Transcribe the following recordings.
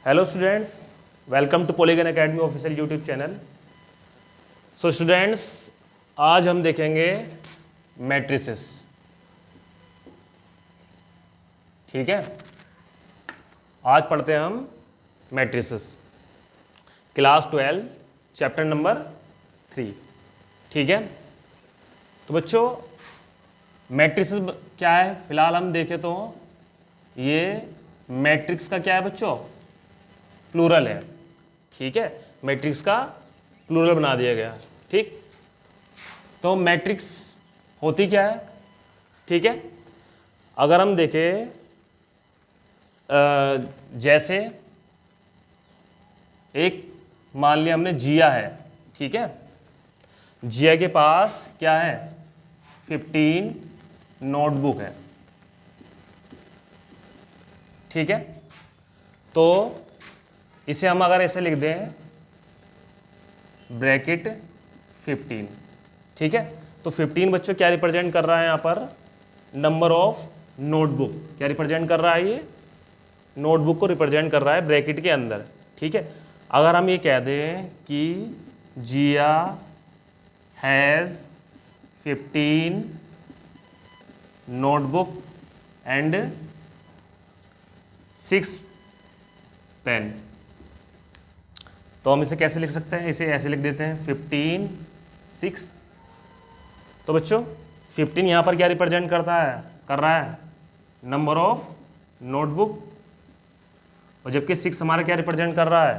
Hello students, welcome to Polygon Academy official YouTube channel. So students, आज हम देखेंगे matrices. ठीक है, आज पढ़ते हैं हम मैट्रिसेस, क्लास 12 चैप्टर नंबर 3। ठीक है, तो बच्चों मैट्रिसेस क्या है, फिलहाल हम देखें तो ये मैट्रिक्स का क्या है बच्चों, प्लूरल है। ठीक है, मैट्रिक्स का प्लूरल बना दिया गया। ठीक, तो मैट्रिक्स होती क्या है। ठीक है, अगर हम देखें जैसे एक मान लिया हमने जिया है। ठीक है, जिया के पास क्या है, 15 नोटबुक है। ठीक है, तो इसे हम अगर ऐसे लिख दें ब्रैकेट 15। ठीक है, तो 15 बच्चों क्या रिप्रेजेंट कर रहा है यहाँ पर, नंबर ऑफ नोटबुक। क्या रिप्रेजेंट कर रहा है, ये नोटबुक को रिप्रेजेंट कर रहा है ब्रैकेट के अंदर। ठीक है, अगर हम ये कह दें कि जिया हैज़ 15 नोटबुक एंड 6 पेन, तो हम इसे कैसे लिख सकते हैं, इसे ऐसे लिख देते हैं 15 6। तो बच्चों 15 यहाँ पर क्या रिप्रेजेंट कर रहा है नंबर ऑफ नोटबुक, और जबकि 6 हमारा क्या रिप्रेजेंट कर रहा है,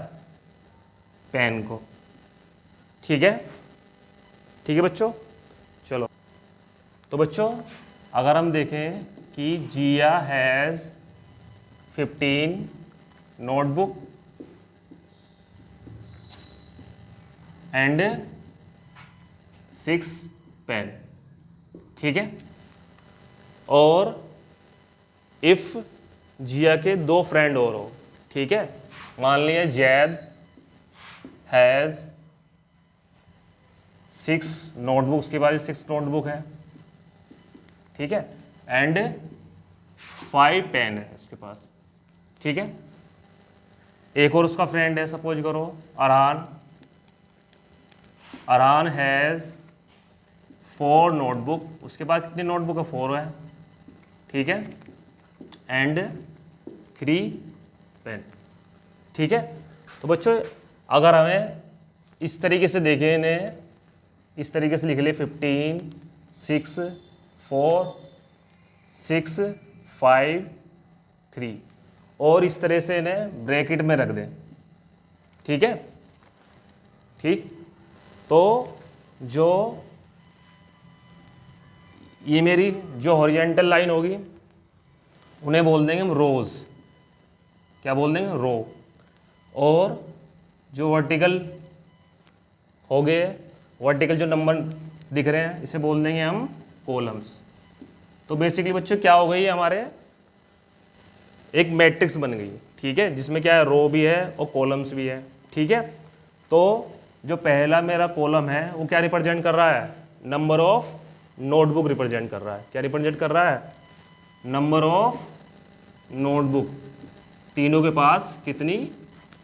पेन को। ठीक है बच्चों, चलो। तो बच्चों अगर हम देखें कि जिया हैज़ 15 नोटबुक एंड 6 पेन। ठीक है, और इफ जिया के 2 फ्रेंड और हो। ठीक है, मान लिया जैद हैज़ 6 नोटबुक, उसके बाद 6 नोटबुक है। ठीक है, एंड 5 पेन है उसके पास। ठीक है, एक और उसका फ्रेंड है, सपोज करो अरहान हैज़ 4 नोटबुक, उसके बाद कितनी नोटबुक है, 4 है। ठीक है, एंड 3 पेन। ठीक है, तो बच्चों अगर हमें इस तरीके से देखें, इन्हें इस तरीके से लिख ले 15 6 4 6 5 3, और इस तरह से इन्हें ब्रैकेट में रख दें। ठीक है, ठीक, तो जो ये मेरी जो हॉरिजॉन्टल लाइन होगी उन्हें बोल देंगे हम रोज। क्या बोल देंगे, रो। और जो वर्टिकल हो गए, वर्टिकल जो नंबर दिख रहे हैं, इसे बोल देंगे हम कॉलम्स। तो बेसिकली बच्चों क्या हो गई है, हमारे एक मैट्रिक्स बन गई। ठीक है, जिसमें क्या है, रो भी है और कॉलम्स भी है। ठीक है, तो जो पहला मेरा कॉलम है वो क्या रिप्रेजेंट कर रहा है, नंबर ऑफ नोटबुक रिप्रेजेंट कर रहा है। क्या रिप्रेजेंट कर रहा है, नंबर ऑफ नोटबुक, तीनों के पास कितनी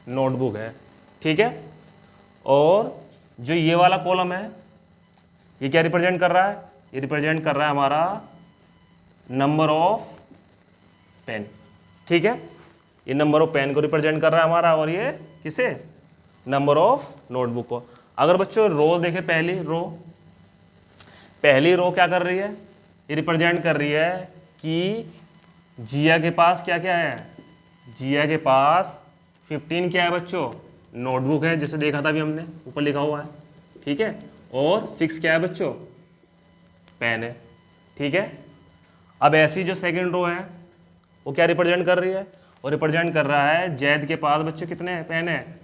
नोटबुक है। ठीक है, और जो ये वाला कॉलम है ये क्या रिप्रेजेंट कर रहा है, ये रिप्रेजेंट कर रहा है हमारा नंबर ऑफ पेन। ठीक है, ये नंबर ऑफ पेन को रिप्रेजेंट कर रहा है हमारा, और ये किसे, नंबर ऑफ नोटबुक को। अगर बच्चों रो देखें, पहली रो क्या कर रही है, ये रिप्रेजेंट कर रही है कि जिया के पास क्या क्या है, जिया के पास 15 क्या है बच्चों, नोटबुक है, जैसे देखा था अभी हमने, ऊपर लिखा हुआ है। ठीक है, और 6 क्या है बच्चों, पेन है। ठीक है, अब ऐसी जो सेकंड रो है वो क्या रिप्रेजेंट कर रही है, वो रिप्रेजेंट कर रहा है जैद के पास बच्चों कितने पेन है,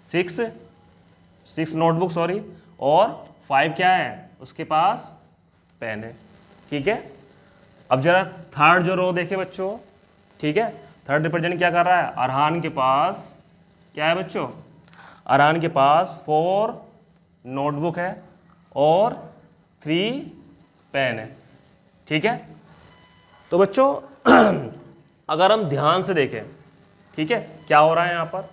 6 नोटबुक सॉरी, और 5 क्या है उसके पास, पेन है। ठीक है, अब जरा थर्ड जो रो देखे बच्चों। ठीक है, थर्ड रिप्रेजेंट क्या कर रहा है, अरहान के पास क्या है बच्चों, अरहान के पास 4 नोटबुक है और 3 पेन है। ठीक है, तो बच्चों अगर हम ध्यान से देखें, ठीक है, क्या हो रहा है यहाँ पर,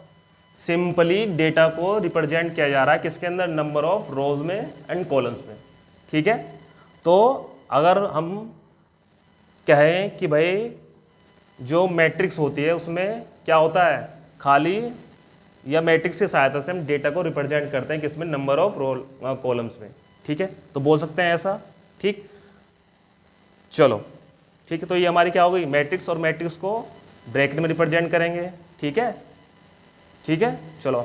सिंपली डेटा को रिप्रेजेंट किया जा रहा है किसके अंदर, नंबर ऑफ रोज में एंड कॉलम्स में। ठीक है, तो अगर हम कहें कि भाई जो मैट्रिक्स होती है उसमें क्या होता है, खाली या मैट्रिक्स की सहायता से हम डेटा को रिप्रेजेंट करते हैं किसमें, नंबर ऑफ रोल कॉलम्स में। ठीक है, तो बोल सकते हैं ऐसा। ठीक, चलो ठीक है, तो ये हमारी क्या हो गई मैट्रिक्स, और मैट्रिक्स को ब्रैकेट में रिप्रेजेंट करेंगे। ठीक है, ठीक है, चलो।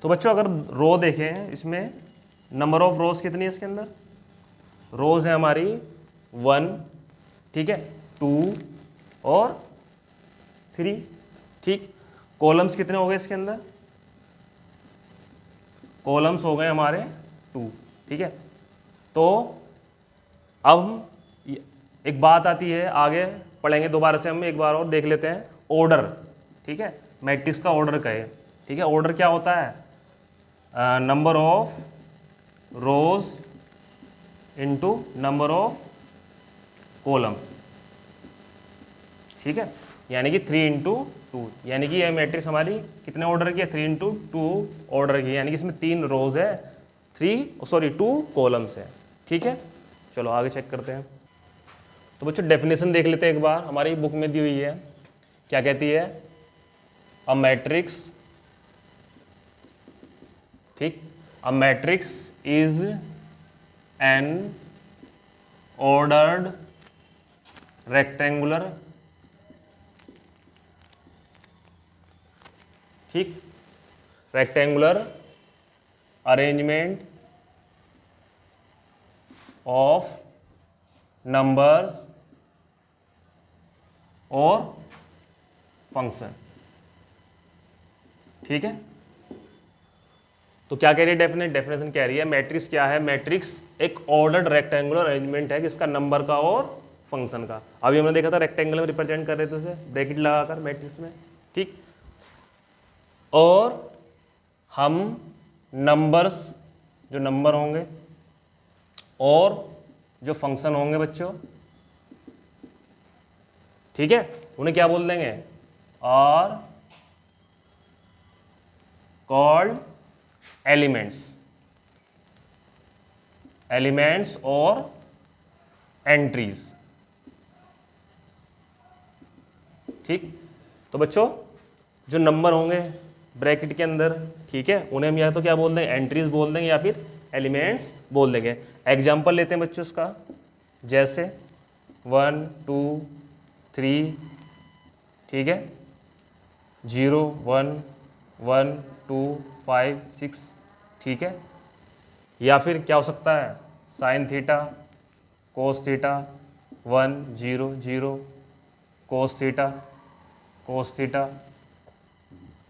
तो बच्चों अगर रो देखें, इसमें नंबर ऑफ रोज कितनी है इसके अंदर, रोज है हमारी 1, ठीक है, 2 और 3। ठीक, कॉलम्स कितने हो गए इसके अंदर, कॉलम्स हो गए हमारे 2। ठीक है, तो अब एक बात आती है, आगे पढ़ेंगे दोबारा से, हम एक बार और देख लेते हैं ऑर्डर। ठीक है, मैट्रिक्स का ऑर्डर कहे। ठीक है, ऑर्डर क्या होता है, number of rose into number of column. ठीक है, यानी कि 3 इंटू 2, यानी कि यह मैट्रिक्स हमारी कितने ऑर्डर की है, 3 इंटू 2 ऑर्डर की, यानी कि इसमें 3 रोज है, 2 कॉलम्स है। ठीक है, चलो आगे चेक करते हैं। तो बच्चों डेफिनेशन देख लेते हैं एक बार, हमारी बुक में दी हुई है, क्या कहती है, अ मैट्रिक्स, ठीक, अ matrix is an ordered rectangular, ठीक, रेक्टेंगुलर अरेंजमेंट ऑफ नंबर्स और फंक्शन। ठीक है, तो क्या कह रही है डेफिनेशन कह रही है, मैट्रिक्स क्या है, मैट्रिक्स एक ऑर्डर्ड रेक्टेंगुलर अरेंजमेंट है किसका, नंबर का और फंक्शन का। अभी हमने देखा था रेक्टेंगल में रिप्रेजेंट कर रहे थे उसे ब्रैकेट लगाकर मैट्रिक्स में। ठीक, और हम नंबर्स, जो नंबर होंगे और जो फंक्शन होंगे बच्चों, ठीक है, उन्हें क्या बोल देंगे, आर कॉल्ड एलिमेंट्स, एलिमेंट्स और एंट्रीज। ठीक, तो बच्चों जो नंबर होंगे ब्रैकेट के अंदर, ठीक है, उन्हें हम या तो क्या बोल देंगे, एंट्रीज बोल देंगे या फिर एलिमेंट्स बोल देंगे। एग्जाम्पल लेते हैं बच्चों उसका, जैसे 1 2 3, ठीक है, 0 1 1 2 5 6, ठीक है, या फिर क्या हो सकता है, sine theta cos theta 1 0 0, cos theta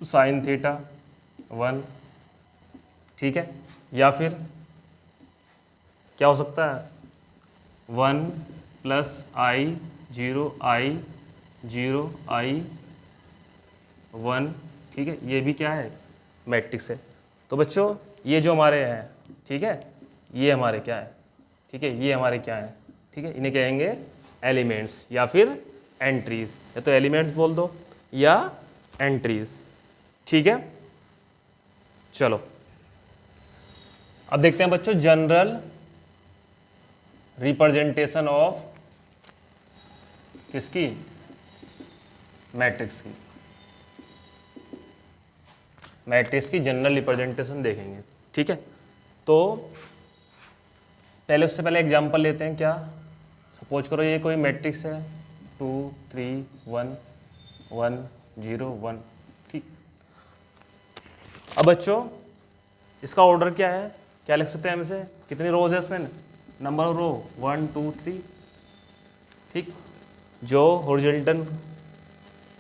sine theta 1, ठीक है, या फिर क्या हो सकता है 1 प्लस आई 0 i 0 i 1, ठीक है, ये भी क्या है, मैट्रिक्स है। तो बच्चों ये जो हमारे हैं, ठीक है, ये हमारे क्या है, ठीक है, ये हमारे क्या है, ठीक है, इन्हें कहेंगे एलिमेंट्स या फिर एंट्रीज, या तो एलिमेंट्स बोल दो या एंट्रीज। ठीक है, चलो अब देखते हैं बच्चों जनरल रिप्रेजेंटेशन ऑफ किसकी, मैट्रिक्स की, मैट्रिक्स की जनरल रिप्रेजेंटेशन देखेंगे। ठीक है, तो पहले उससे पहले एग्जांपल लेते हैं। क्या, सपोज करो ये कोई मैट्रिक्स है 2 3 1 1 0 1, ठीक। अब बच्चों इसका ऑर्डर क्या है, क्या लिख सकते हैं हम इसे, कितनी रोज है इसमें, नंबर ऑफ रो 1 2 3, ठीक। जो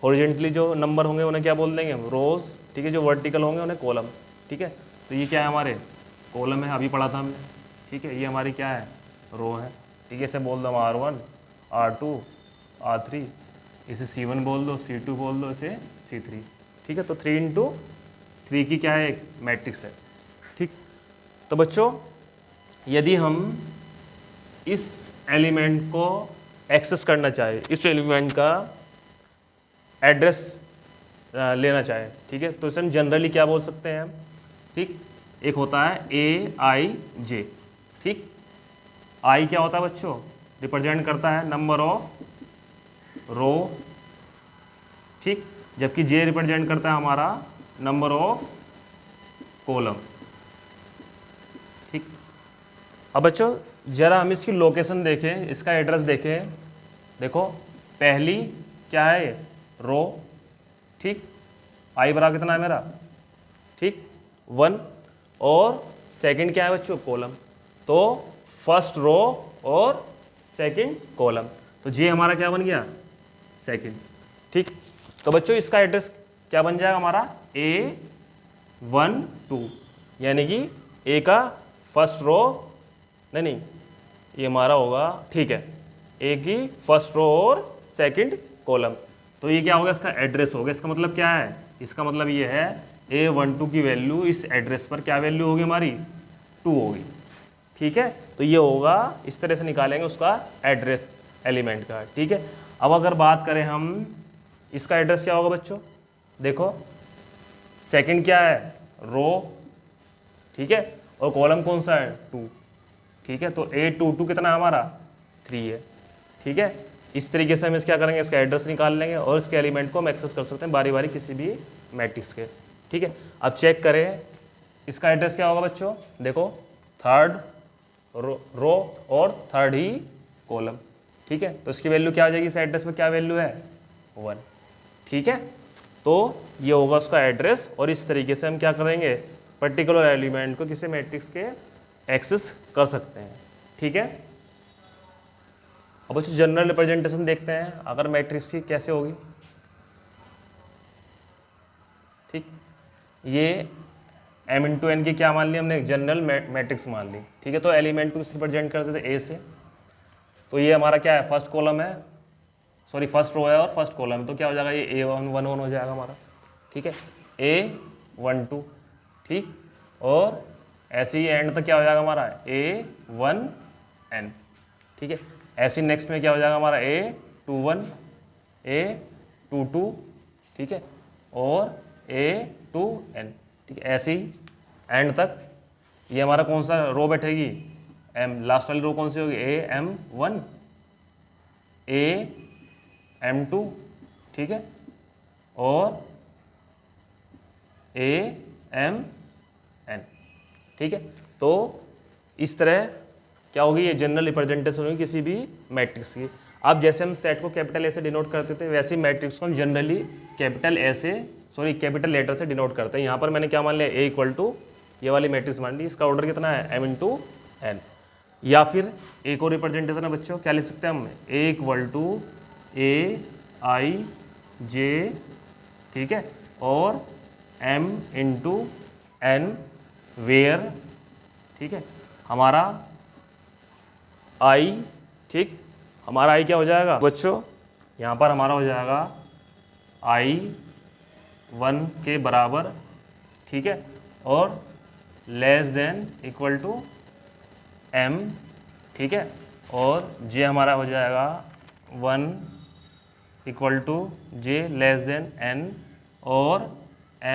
हॉरिजेंटली जो नंबर होंगे उन्हें क्या बोल देंगे, रोज, ठीक है, जो वर्टिकल होंगे उन्हें कॉलम। ठीक है, तो ये क्या है, हमारे कॉलम है, अभी पढ़ा था हमने। ठीक है, ये हमारी क्या है, रो है। ठीक है, इसे बोल दो R1 R2 R3, इसे C1 बोल दो, C2 बोल दो, इसे C3। ठीक है, तो 3 इंटू 3 की क्या है, एक मैट्रिक्स है। ठीक, तो बच्चों यदि हम इस एलिमेंट को एक्सेस करना चाहे, इस एलिमेंट का एड्रेस लेना चाहे, ठीक है, तो इसे हम जनरली क्या बोल सकते हैं हम, ठीक। एक होता है ए आई जे, ठीक। आई क्या होता है बच्चों, रिप्रेजेंट करता है नंबर ऑफ रो, ठीक, जबकि जे रिप्रेजेंट करता है हमारा नंबर ऑफ कॉलम, ठीक। अब बच्चों जरा हम इसकी लोकेशन देखें, इसका एड्रेस देखें। देखो पहली क्या है, रो, ठीक, आई बराबर कितना है मेरा, ठीक, 1, और सेकंड क्या है बच्चों, कॉलम, तो फर्स्ट रो और सेकंड कॉलम, तो जे हमारा क्या बन गया, सेकंड, ठीक। तो बच्चों इसका एड्रेस क्या बन जाएगा हमारा, A1 2, यानी कि ए का फर्स्ट रो, नहीं ये हमारा होगा, ठीक है, ए की फर्स्ट रो और सेकंड कॉलम, तो ये क्या होगा, इसका एड्रेस होगा। इसका मतलब क्या है, इसका मतलब ये है A12 की वैल्यू इस एड्रेस पर क्या वैल्यू होगी हमारी, 2 होगी, ठीक है। तो ये होगा, इस तरह से निकालेंगे उसका एड्रेस एलिमेंट का, ठीक है। अब अगर बात करें हम, इसका एड्रेस क्या होगा बच्चों, देखो सेकंड क्या है, रो, ठीक है, और कॉलम कौन सा है, 2, ठीक है, तो A22 कितना है हमारा, 3 है, ठीक है। इस तरीके से हम इस क्या करेंगे, इसका एड्रेस निकाल लेंगे और इसके एलिमेंट को हम एक्सेस कर सकते हैं बारी बारी किसी भी मैट्रिक्स के, ठीक है। अब चेक करें इसका एड्रेस क्या होगा बच्चों, देखो थर्ड रो और थर्ड ही कॉलम, ठीक है, तो इसकी वैल्यू क्या आ जाएगी, इस एड्रेस में क्या वैल्यू है, 1, ठीक है। तो ये होगा उसका एड्रेस, और इस तरीके से हम क्या करेंगे, पर्टिकुलर एलिमेंट को किसी मैट्रिक्स के एक्सेस कर सकते हैं, ठीक है। अब बच्चों जनरल रिप्रेजेंटेशन देखते हैं अगर मैट्रिक्स की कैसे होगी, ठीक। ये m×n की क्या मान ली हमने, जनरल मैट्रिक्स मान ली, ठीक है। तो एलिमेंट को रिप्रेजेंट करते थे ए से, तो ये हमारा क्या है, फर्स्ट कॉलम है, सॉरी फर्स्ट रो है और फर्स्ट कॉलम, तो क्या हो जाएगा, ये A1 हो जाएगा हमारा, ठीक है, A12, ठीक, और ऐसे ही एंड तक क्या हो जाएगा हमारा, A1n, ठीक है। ऐसे ही नेक्स्ट में क्या हो जाएगा हमारा, A21, A22, ठीक है, और A2n, ठीक है। ऐसे ही एंड तक ये हमारा कौन सा रो बैठेगी, m, लास्ट वाली रो कौन सी होगी, AM1, AM2, ठीक है, और AM n, ठीक है। तो इस तरह क्या होगी, ये जनरल रिप्रेजेंटेशन होगी किसी भी मैट्रिक्स की। अब जैसे हम सेट को कैपिटल ए से डिनोट करते थे, वैसे ही मैट्रिक्स को हम जनरली कैपिटल ए से, सॉरी कैपिटल लेटर से डिनोट करते हैं। यहाँ पर मैंने क्या मान लिया, A = ये वाली मैट्रिक्स मान ली, इसका ऑर्डर कितना है, m×n। या फिर एक और रिप्रेजेंटेशन है बच्चों, क्या लिख सकते हैं हम, A = AIJ, ठीक है, और m×n वेयर, ठीक है, हमारा आई, ठीक, हमारा आई क्या हो जाएगा बच्चों, यहाँ पर हमारा हो जाएगा I1 के बराबर, ठीक है, और less than equal to m, ठीक है, और j हमारा हो जाएगा 1 = j लेस देन n, और i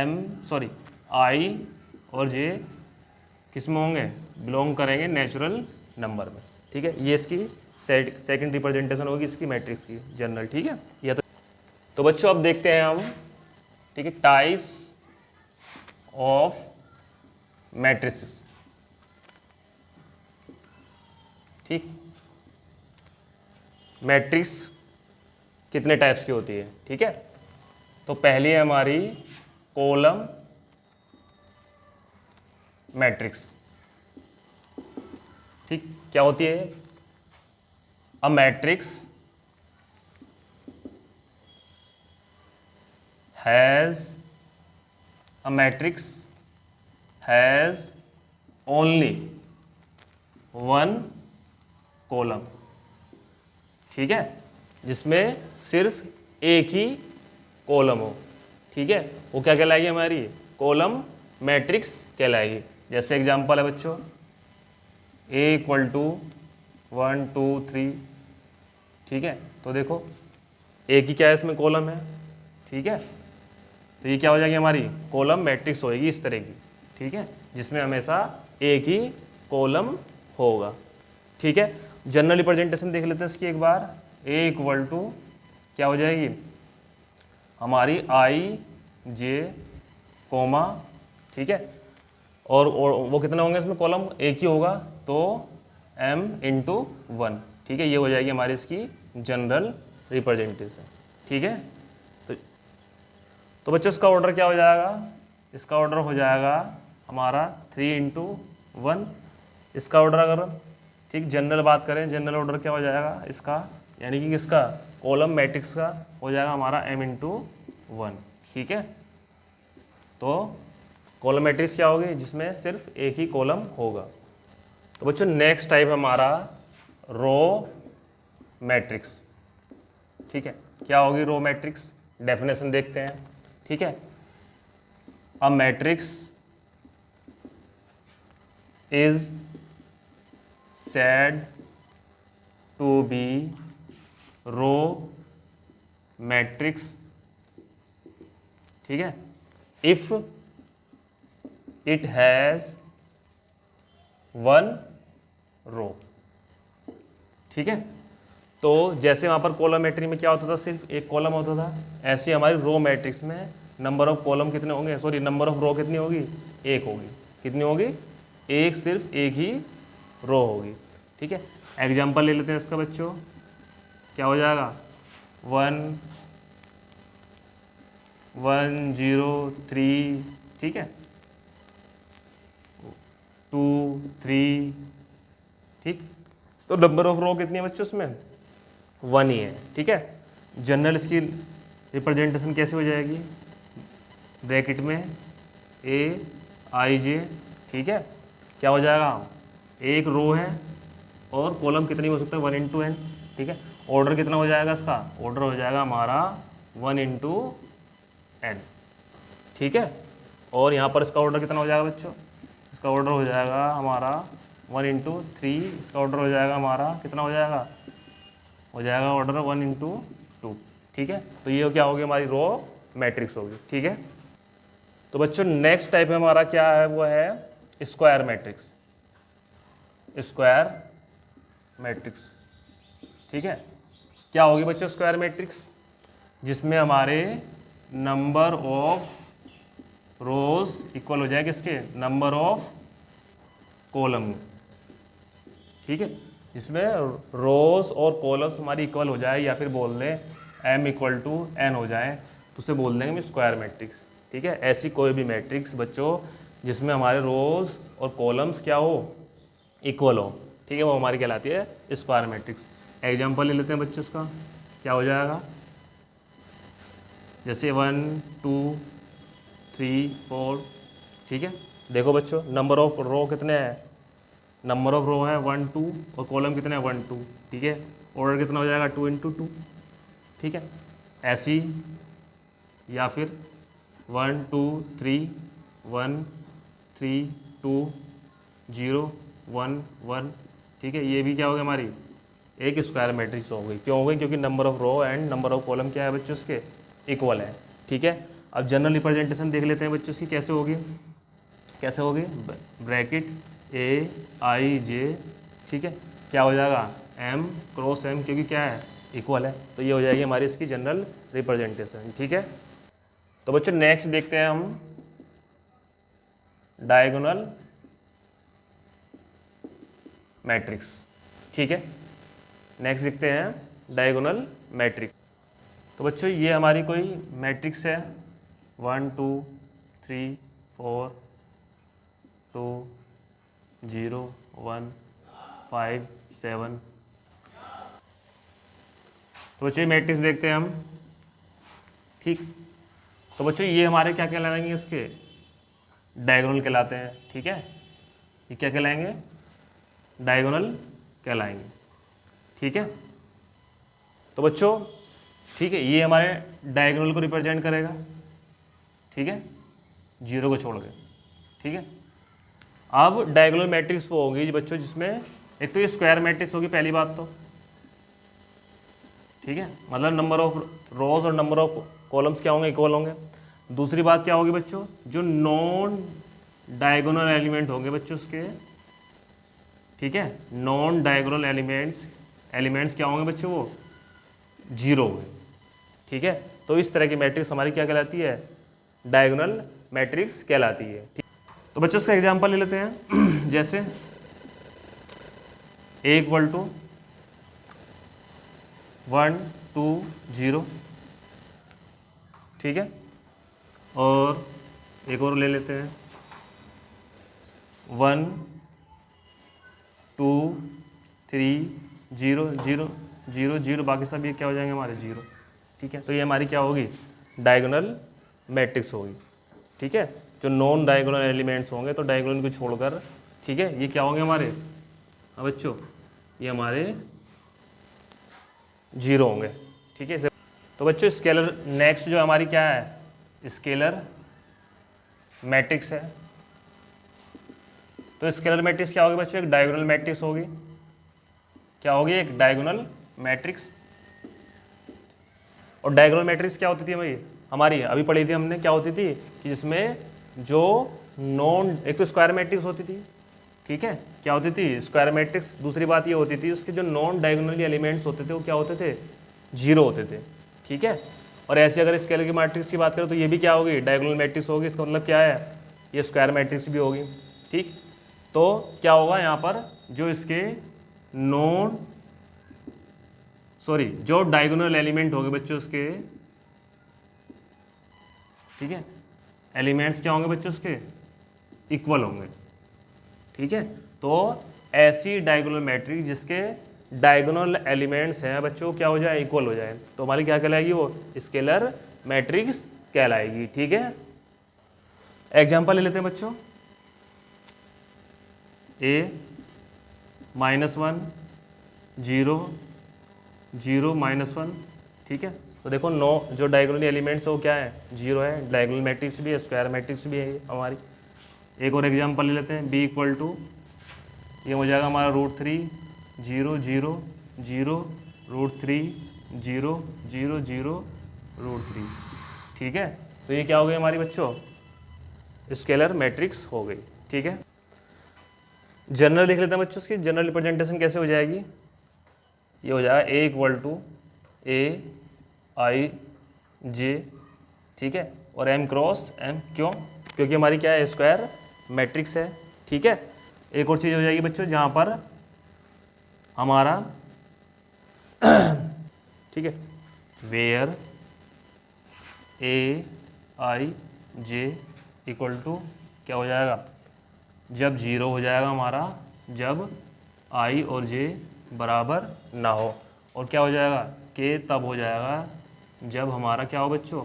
और j किस में होंगे, बिलोंग करेंगे नेचुरल नंबर में, ठीक है। ये इसकी सेकंड रिप्रेजेंटेशन होगी इसकी मैट्रिक्स की जनरल, ठीक है। ये तो बच्चों अब देखते हैं हम, ठीक है, टाइप्स ऑफ मैट्रिसेस, ठीक। मैट्रिक्स कितने टाइप्स की होती है, ठीक है। तो पहली है हमारी कॉलम मैट्रिक्स, ठीक, क्या होती है, a matrix has only 1 column, ठीक है, जिसमें सिर्फ एक ही कॉलम हो, ठीक है, वो क्या कहलाएगी हमारी, कॉलम मैट्रिक्स कहलाएगी। जैसे एग्जांपल है बच्चों, A = 1 2 3, ठीक है, तो देखो एक ही क्या है इसमें कॉलम है, ठीक है, तो ये क्या हो जाएगी हमारी कॉलम मैट्रिक्स होएगी इस तरह की, ठीक है, जिसमें हमेशा एक ही कॉलम होगा, ठीक है। जनरल रिप्रेजेंटेशन देख लेते हैं इसकी एक बार। ए इक्वल टू क्या हो जाएगी हमारी आई जे कोमा, ठीक है, और वो कितने होंगे इसमें कॉलम, एक ही होगा, तो m इंटू 1, ठीक है, ये हो जाएगी हमारी इसकी जनरल रिप्रेजेंटेशन, ठीक है। तो बच्चों इसका ऑर्डर क्या हो जाएगा, इसका ऑर्डर हो जाएगा हमारा 3 इंटू 1। इसका ऑर्डर अगर ठीक जनरल बात करें, जनरल ऑर्डर क्या हो जाएगा इसका, यानी कि किसका कॉलम मैट्रिक्स का हो जाएगा हमारा m इंटू 1, ठीक है। तो कॉलम मैट्रिक्स क्या होगी जिसमें सिर्फ एक ही कॉलम होगा। तो बच्चों नेक्स्ट टाइप है हमारा रो मैट्रिक्स, ठीक है। क्या होगी रो मैट्रिक्स, डेफिनेशन देखते हैं, ठीक है। A matrix is said to be row matrix, ठीक है, if it has one row, ठीक है। तो जैसे वहां पर कॉलम मैट्रिक्स में क्या होता था, सिर्फ एक कॉलम होता था, ऐसे हमारी रो मैट्रिक्स में नंबर ऑफ कॉलम कितने होंगे, सॉरी नंबर ऑफ रो कितनी होगी, एक होगी। कितनी होगी, एक, सिर्फ एक ही रो होगी, ठीक है। एग्जाम्पल ले लेते हैं इसका बच्चों, क्या हो जाएगा 1 1 0 3, ठीक है, 2 3, ठीक। तो नंबर ऑफ रो कितनी है बच्चों इसमें, 1 ही है, ठीक है। जनरल इसकी रिप्रेजेंटेशन कैसे हो जाएगी, ब्रैकेट में ए आई जे, ठीक है, क्या हो जाएगा, एक रो है और कॉलम कितनी हो सकता है 1 इंटू एन, ठीक है। ऑर्डर कितना हो जाएगा इसका, ऑर्डर हो जाएगा हमारा 1 इंटू एन, ठीक है। और यहाँ पर इसका ऑर्डर कितना हो जाएगा बच्चों, इसका ऑर्डर हो जाएगा हमारा 1 इंटू 3, इसका ऑर्डर हो जाएगा हमारा कितना हो जाएगा ऑर्डर 1 इंटू 2, ठीक है। तो ये क्या होगी हमारी रो मैट्रिक्स होगी, ठीक है। तो बच्चों नेक्स्ट टाइप है हमारा क्या है, वो है स्क्वायर मैट्रिक्स, स्क्वायर मैट्रिक्स, ठीक है। क्या होगी बच्चों स्क्वायर मैट्रिक्स, जिसमें हमारे नंबर ऑफ रोज इक्वल हो जाएगा किसके, नंबर ऑफ कॉलम, ठीक है, जिसमें रोज और कॉलम्स हमारी इक्वल हो जाए, या फिर बोल दें m इक्वल टू n हो जाए, तो उसे बोल देंगे स्क्वायर मैट्रिक्स, ठीक है। ऐसी कोई भी मैट्रिक्स बच्चों जिसमें हमारे रोज और कॉलम्स क्या हो, इक्वल हो, ठीक है, वो हमारी कहलाती है स्क्वायर मैट्रिक्स। एग्जाम्पल ले लेते हैं बच्चों इसका, क्या हो जाएगा, जैसे 1 2 3 4, ठीक है। देखो बच्चों नंबर ऑफ रो कितने हैं, नंबर ऑफ रो है 1 2 और कॉलम कितने हैं 1 2, ठीक है। ऑर्डर कितना हो जाएगा 2 इंटू 2, ठीक है। ऐसी या फिर 1 2 3 1 3 2 0 1 1, ठीक है। ये भी क्या होगी हमारी एक स्क्वायर मैट्रिक्स हो गई, क्यों हो गई, क्योंकि number of row and number of column क्या है बच्चों उसके इक्वल है, ठीक है। अब जनरल रिप्रेजेंटेशन देख लेते हैं बच्चों उसकी कैसे होगी, कैसे होगी, ब्रैकेट ए आई जे, ठीक है, क्या हो जाएगा m क्रॉस m, क्योंकि क्या है इक्वल है, तो ये हो जाएगी हमारी इसकी जनरल रिप्रेजेंटेशन, ठीक है। तो बच्चों नेक्स्ट देखते हैं हम डायगोनल मैट्रिक्स, ठीक है। नेक्स्ट देखते हैं डायगोनल मैट्रिक्स। तो बच्चों ये हमारी कोई मैट्रिक्स है 1 2 3 4 2 0 1 5 7। तो बच्चों ये मैट्रिक्स देखते हैं हम, ठीक। तो बच्चों ये हमारे क्या कहलाएंगे, इसके डायगोनल कहलाते हैं, ठीक है। ये क्या कहलाएंगे, डायगोनल कहलाएंगे, ठीक है। तो बच्चों ठीक है, ये हमारे डायगोनल को रिप्रेजेंट करेगा, ठीक है, जीरो को छोड़ के, ठीक है। अब डायगोनल मैट्रिक्स वो होगी बच्चों जिसमें एक तो ये स्क्वायर मैट्रिक्स होगी पहली बात तो, ठीक है, मतलब नंबर ऑफ रोज और नंबर ऑफ कॉलम्स क्या होंगे, इक्वल होंगे। दूसरी बात क्या होगी बच्चों, जो नॉन डायगोनल एलिमेंट होंगे बच्चों उसके, ठीक है, नॉन डायगोनल एलिमेंट्स क्या होंगे बच्चों, वो 0 होंगे, ठीक है। तो इस तरह की मैट्रिक्स हमारी क्या कहलाती है, डायगोनल मैट्रिक्स कहलाती है, ठीक। तो बच्चों इसका एग्जांपल ले लेते हैं जैसे A इक्वल टू 1 2 0, ठीक है, और एक और ले लेते हैं 1 2 3 0 0 0 0, बाकी सब ये क्या हो जाएंगे हमारे 0, ठीक है। तो ये हमारी क्या होगी, डायगोनल मैट्रिक्स होगी, ठीक है। जो नॉन डायगोनल एलिमेंट्स होंगे तो डायगोनल को छोड़कर, ठीक है, ये क्या होंगे हमारे, हाँ बच्चों, ये हमारे 0 होंगे, ठीक है। तो बच्चों स्केलर नेक्स्ट जो हमारी क्या है, स्केलर मैट्रिक्स है। तो स्केलर मैट्रिक्स क्या होगी बच्चों, एक डायगोनल मैट्रिक्स होगी, क्या होगी, एक डायगोनल मैट्रिक्स। और डायगोनल मैट्रिक्स क्या होती थी हमारी अभी पढ़ी थी हमने, क्या होती थी कि जिसमें जो नॉन, एक तो स्क्वायर मैट्रिक्स होती थी, ठीक है, क्या होती थी, स्क्वायर मैट्रिक्स। दूसरी बात ये होती थी उसके जो नॉन डायगोनल एलिमेंट्स होते थे वो क्या होते थे, 0 होते थे, ठीक है। और ऐसे अगर स्केलर की मैट्रिक्स की बात करें तो ये भी क्या होगी, डायगोनल मैट्रिक्स होगी। इसका मतलब क्या है, ये स्क्वायर मैट्रिक्स भी होगी, ठीक। तो क्या होगा यहाँ पर, जो इसके जो डायगोनल एलिमेंट होंगे बच्चों उसके, ठीक है, एलिमेंट्स क्या होंगे बच्चों उसके, इक्वल होंगे, ठीक है। तो ऐसी डायगोनल मैट्रिक्स जिसके डायगोनल एलिमेंट्स हैं बच्चों क्या हो जाए, इक्वल हो जाए, तो हमारी क्या कहलाएगी, वो स्केलर मैट्रिक्स कहलाएगी, ठीक है। एग्जांपल ले लेते हैं बच्चों, A -1 0 0 -1, ठीक है। तो देखो जो डायगोनल एलिमेंट्स है वो क्या है, 0 है, डायगोनल मैट्रिक्स भी है, स्क्वायर मैट्रिक्स भी है हमारी। एक और एग्जांपल ले लेते हैं, B इक्वल टू, ये हो जाएगा हमारा √3 0 0 0 √3 0 0 0 √3, ठीक है। तो ये क्या हो गई हमारी बच्चों, स्केलर मैट्रिक्स हो गई, ठीक है। जनरल देख लेते हैं बच्चों, इसकी जनरल रिप्रेजेंटेशन कैसे हो जाएगी, ये हो जाएगा A इक्वल टू AIJ, ठीक है, और M क्रॉस M, क्यों, क्योंकि हमारी क्या है, स्क्वायर मैट्रिक्स है, ठीक है। एक और चीज़ हो जाएगी बच्चों जहाँ पर हमारा ठीक है, वेयर AIJ इक्वल टू क्या हो जाएगा, जब 0 हो जाएगा हमारा, जब I और J बराबर ना हो, और क्या हो जाएगा, K तब हो जाएगा जब हमारा क्या हो बच्चों,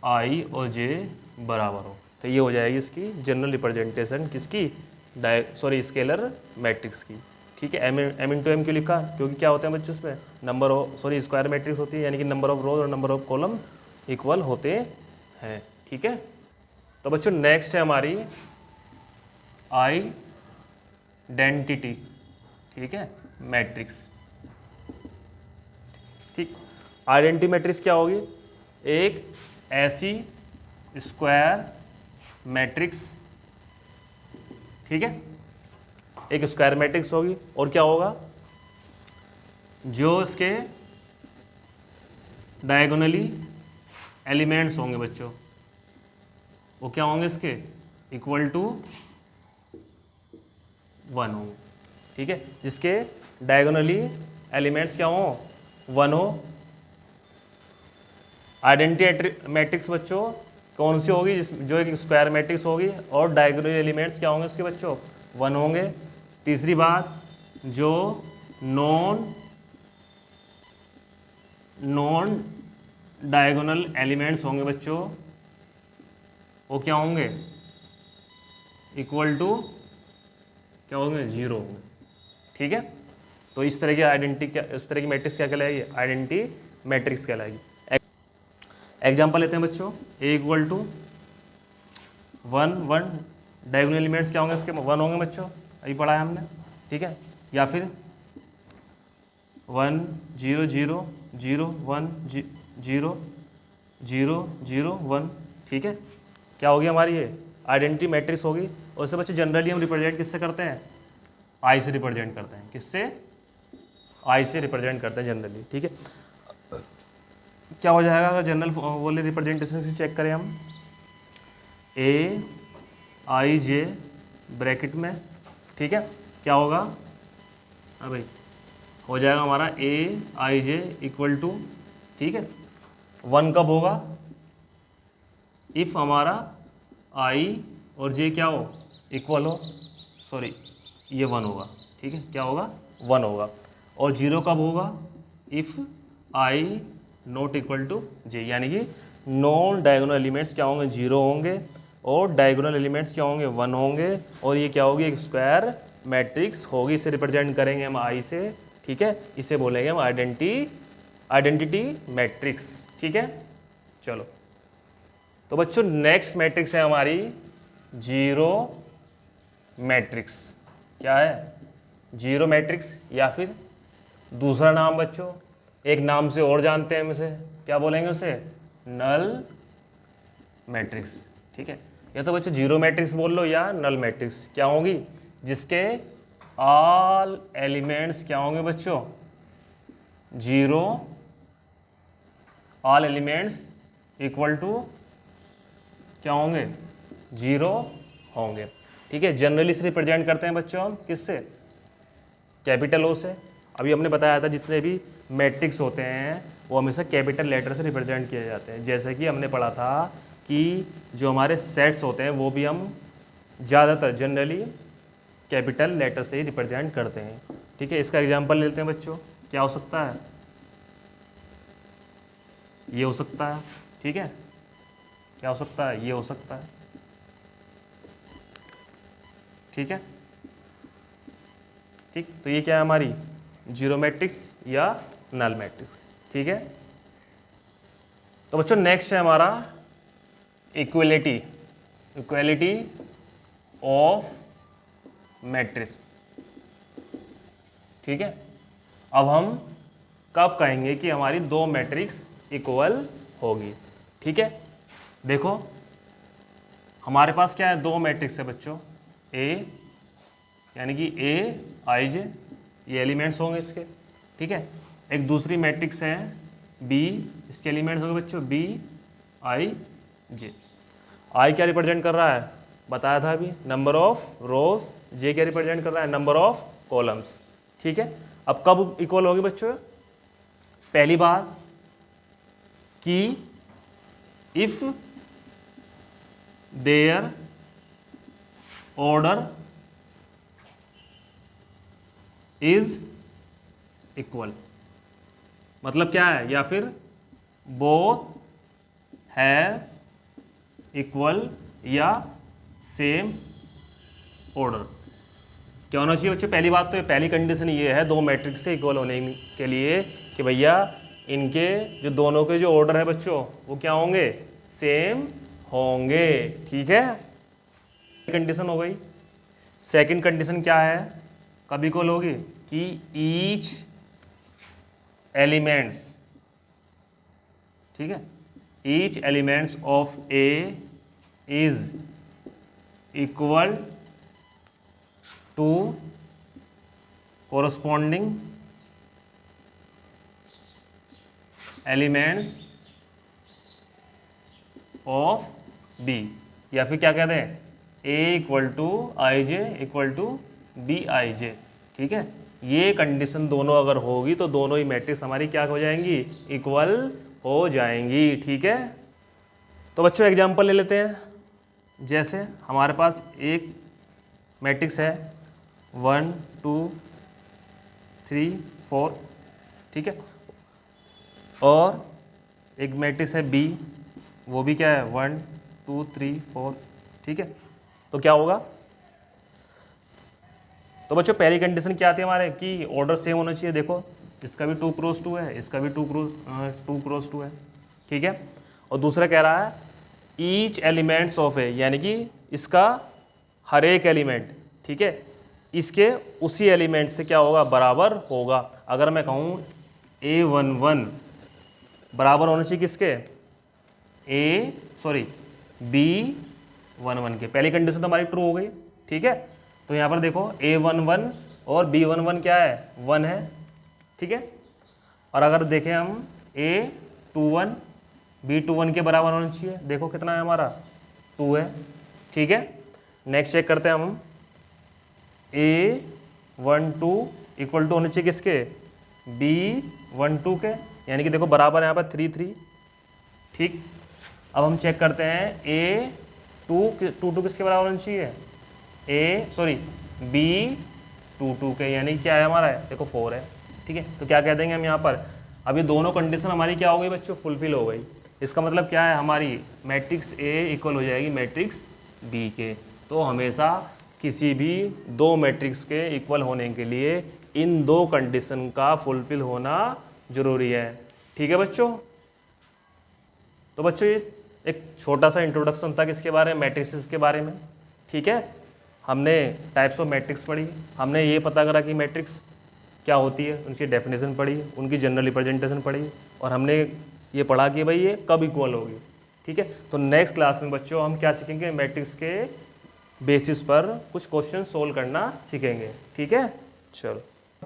I और J बराबर हो। तो ये हो जाएगी इसकी जनरल रिप्रेजेंटेशन किसकी, स्केलर मैट्रिक्स की, ठीक है। M × M क्यों लिखा, क्योंकि क्या होते हैं बच्चों उसमें नंबर ऑफ स्क्वायर मैट्रिक्स होती है, यानी कि नंबर ऑफ रोज और नंबर ऑफ कॉलम इक्वल होते हैं, ठीक है। तो बच्चों नेक्स्ट है हमारी आइडेंटिटी, ठीक है, मैट्रिक्स, ठीक। आइडेंटिटी मैट्रिक्स क्या होगी, एक ऐसी स्क्वायर मैट्रिक्स, ठीक है, एक स्क्वायर मैट्रिक्स होगी, और क्या होगा, जो इसके डायगोनली एलिमेंट्स होंगे बच्चों वो क्या होंगे, इसके इक्वल टू 1 होंगे, ठीक है, जिसके डायगोनली एलिमेंट्स क्या हो, 1 हो। आइडेंटिटी मैट्रिक्स बच्चों कौन सी होगी, जो एक स्क्वायर मैट्रिक्स होगी और डायगोनल एलिमेंट्स क्या होंगे उसके बच्चों, 1 होंगे। तीसरी बात, जो नॉन डायगोनल एलिमेंट्स होंगे बच्चों वो क्या होंगे, इक्वल टू क्या होंगे, 0 होंगे, ठीक है। तो इस तरह की इस तरह की मैट्रिक्स क्या कहलाएगी, आइडेंटिटी मैट्रिक्स कहलाएगी। एग्जाम्पल लेते हैं बच्चों, A equal to 1 1, diagonal elements क्या होंगे इसके, 1 होंगे बच्चों, अभी पढ़ा है हमने, ठीक है। या फिर 1 0 0 0 1 0 0 0 1, ठीक है। क्या होगी हमारी ये आइडेंटिटी मैट्रिक्स होगी। और इससे बच्चे जनरली हम रिप्रेजेंट किससे करते हैं, आई से रिप्रेजेंट करते हैं। किससे, आई से रिप्रेजेंट करते हैं जनरली, ठीक है। क्या हो जाएगा अगर जनरल वाले रिप्रेजेंटेशन से चेक करें हम, ए आई जे ब्रैकेट में, ठीक है, क्या होगा, हाँ भाई, हो जाएगा हमारा ए आई जे इक्वल टू, ठीक है, 1 कब होगा, इफ़ हमारा आई और जे क्या हो, इक्वल हो, सॉरी ये 1 होगा, ठीक है, क्या होगा, 1 होगा। और 0 कब होगा, if I not equal to J, यानी कि नॉन डायगोनल एलिमेंट्स क्या होंगे, 0 होंगे और डायगोनल एलिमेंट्स क्या होंगे, 1 होंगे। और ये क्या होगी, एक स्क्वायर मैट्रिक्स होगी। इसे रिप्रेजेंट करेंगे हम आई से, ठीक है, इसे बोलेंगे हम आइडेंटिटी मैट्रिक्स, ठीक है। चलो तो बच्चों नेक्स्ट मैट्रिक्स है हमारी जीरो मैट्रिक्स। क्या है, जीरो मैट्रिक्स, या फिर दूसरा नाम बच्चों, एक नाम से और जानते हैं हम इसे, क्या बोलेंगे उसे, नल मैट्रिक्स, ठीक है। या तो बच्चों जीरो मैट्रिक्स बोल लो या नल मैट्रिक्स, क्या होगी, जिसके ऑल एलिमेंट्स क्या होंगे बच्चों, zero, all elements equal to क्या होंगे, 0 होंगे, ठीक है। जनरली से रिप्रेजेंट करते हैं बच्चों हम किससे, कैपिटल ओ से। अभी हमने बताया था जितने भी मैट्रिक्स होते हैं वो हमेशा कैपिटल लेटर से रिप्रेजेंट किए जाते हैं। जैसे कि हमने पढ़ा था कि जो हमारे सेट्स होते हैं वो भी हम ज़्यादातर जनरली कैपिटल लेटर से ही रिप्रेजेंट करते हैं, ठीक है। इसका एग्जांपल लेते हैं बच्चों, क्या हो सकता है, ये हो सकता है, ठीक है, क्या हो सकता है, ये हो सकता है, ठीक है, ठीक। तो ये क्या है हमारी जीरो मैट्रिक्स या नल मैट्रिक्स, ठीक है। तो बच्चों नेक्स्ट है हमारा इक्वलिटी ऑफ मैट्रिक्स, ठीक है। अब हम कब कहेंगे कि हमारी दो मैट्रिक्स इक्वल होगी, ठीक है। देखो हमारे पास क्या है, दो मैट्रिक्स है बच्चों, ए यानी कि ए आई जे, ये एलिमेंट्स होंगे इसके, ठीक है। एक दूसरी मैट्रिक्स है बी, इसके एलिमेंट्स होंगे बच्चों बी आई जे। आई क्या रिप्रेजेंट कर रहा है, बताया था अभी, नंबर ऑफ रोज। जे क्या रिप्रेजेंट कर रहा है, नंबर ऑफ कॉलम्स, ठीक है। अब कब इक्वल होगी बच्चों, पहली बात कि if their order is equal, मतलब क्या है, या फिर बोथ हैव इक्वल या सेम ऑर्डर। क्या होना चाहिए बच्चों, पहली बात तो पहली कंडीशन ये है दो मैट्रिक्स से इक्वल होने के लिए कि भैया इनके जो दोनों के जो ऑर्डर है बच्चों वो क्या होंगे, सेम होंगे, ठीक है। कंडीशन हो गई। सेकंड कंडीशन क्या है, कब इक्वल होगी, कि ईच एलिमेंट्स, ठीक है, each elements of A is equal to corresponding elements of B, या फिर क्या कहते हैं, A equal to I J equal to B I J, ठीक है। ये कंडीशन दोनों अगर होगी तो दोनों ही मैट्रिक्स हमारी क्या हो जाएंगी, इक्वल हो जाएंगी, ठीक है। तो बच्चों एग्जांपल ले लेते हैं। जैसे हमारे पास एक मैट्रिक्स है 1 2 3 4, ठीक है, और एक मैट्रिक्स है बी, वो भी क्या है 1 2 3 4, ठीक है। तो क्या होगा, तो बच्चों पहली कंडीशन क्या आती है हमारे कि ऑर्डर सेम होना चाहिए। देखो इसका भी 2 क्रॉस 2 है, इसका भी 2 क्रॉस 2 है, ठीक है। और दूसरा कह रहा है ईच एलिमेंट्स ऑफ ए, यानी कि इसका हर एक एलिमेंट, ठीक है, इसके उसी एलिमेंट से क्या होगा, बराबर होगा। अगर मैं कहूँ A11 बराबर होना चाहिए किसके, B11 के। पहली कंडीशन तो हमारी ट्रू हो गई, ठीक है। तो यहाँ पर देखो A11 और B11 क्या है, 1 है, ठीक है। और अगर देखें हम A21 B21 के बराबर होना चाहिए, देखो कितना है हमारा 2 है, ठीक है। नेक्स्ट चेक करते हैं हम A12 इक्वल टू होने चाहिए किसके, B12 के, यानी कि देखो बराबर है यहाँ पर 3 3, ठीक। अब हम चेक करते हैं A22 किसके बराबर होना चाहिए, B22 के, यानी क्या है हमारा है, देखो 4 है, ठीक है। तो क्या कह देंगे हम यहाँ पर, अब ये दोनों कंडीशन हमारी क्या हो गई बच्चों, फुलफिल हो गई। इसका मतलब क्या है, हमारी मैट्रिक्स A इक्वल हो जाएगी मैट्रिक्स B के। तो हमेशा किसी भी दो मैट्रिक्स के इक्वल होने के लिए इन दो कंडीशन का फुलफिल होना जरूरी है, ठीक है बच्चों। तो बच्चों ये एक छोटा सा इंट्रोडक्शन था किसके बारे में, मैट्रिक्स के बारे में, ठीक है। हमने टाइप्स ऑफ मैट्रिक्स पढ़ी, हमने ये पता करा कि मैट्रिक्स क्या होती है, उनकी डेफिनेशन पढ़ी, उनकी जनरल रिप्रेजेंटेशन पढ़ी, और हमने ये पढ़ा कि भाई ये कब इक्वल होगी, ठीक है। तो नेक्स्ट क्लास में बच्चों हम क्या सीखेंगे, मैट्रिक्स के बेसिस पर कुछ क्वेश्चन सोल्व करना सीखेंगे, ठीक है। चलो।